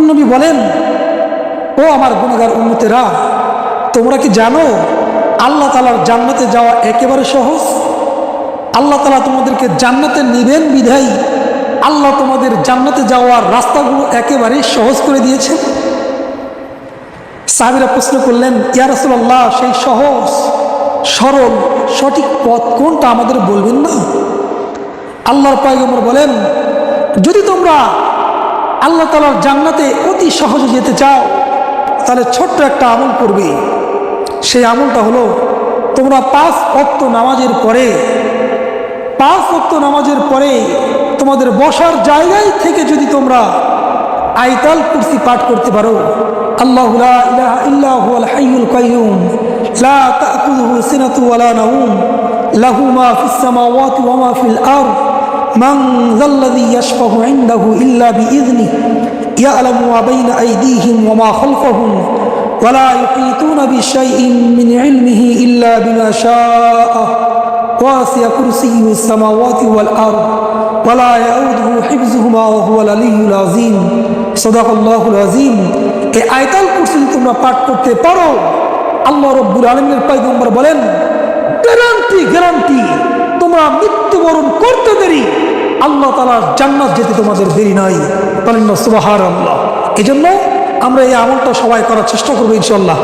নবী বলেন, ও আমার গুনাহগার উম্মতেরা, তোমরা কি জানো আল্লাহ তাআলার জান্নাতে যাওয়া একেবারে সহজ? আল্লাহ তাআলা তোমাদেরকে জান্নাতে নেবেন বিধায় আল্লাহ তোমাদের জান্নাতে যাওয়ার রাস্তাগুলো একেবারে সহজ করে দিয়েছেন। সাহাবীরা প্রশ্ন করলেন, ইয়া রাসূলুল্লাহ, সেই সহজ সরল সঠিক পথ কোনটা আমাদের বলবেন না? আল্লাহর পয়গম্বর বলেন, যদি তোমরা আল্লাহ তাআলার জান্নাতে অতি সহজে যেতে চাও তাহলে ছোট্ট একটা আমল করবে। সেই আমলটা হলো, তোমরা 5 ওয়াক্ত নামাজের পরে তোমাদের বসার জায়গায় থেকে যদি তোমরা আয়াতুল কুরসি পাঠ করতে পারো, আল্লাহু লা ইলাহা ইল্লা হুয়াল হাইয়ুল কাইয়্যুম লা তা'খুযুহু সিনাতুন ওয়ালা নাওম লাহু মা ফিস সামাওয়াতি ওয়া মা ফিল আরদ মান যাল্লাযী ইয়াশফাউ ইনদাহু ইল্লা বিইযনিহি ইয়া'লামু মা বাইনা আইদিহিম ওয়া মা খালফাহুম ওয়া লা ইউহীতুনা বিশাইইন মিন ইলমিহি ইল্লা বিমা শাআ ওয়াসি'a কুরসিয়্যুস সামাওয়াতি ওয়াল আরদ ওয়া লা ইয়াউদুহু হিফযুহুমা ওয়া হুয়াল আলিয়্যুল আযীম। সাদাকাল্লাহুল আযীম। এই আয়াতুল কুরসি তোমরা পাঠ করতে পারো, আল্লাহ রাব্বুল আলামিনের পয়গম্বর বলেন, গ্যারান্টি তোমরা মৃত্যুবরণ করতে দেরি আল্লাহ তাআলার জান্নাত যেতে তোমাদের দেরি নাই। বলেন না সুবহানাল্লাহ। এজন্য আমরা এই আমলটা সবাই করার চেষ্টা করবো ইনশাআল্লাহ।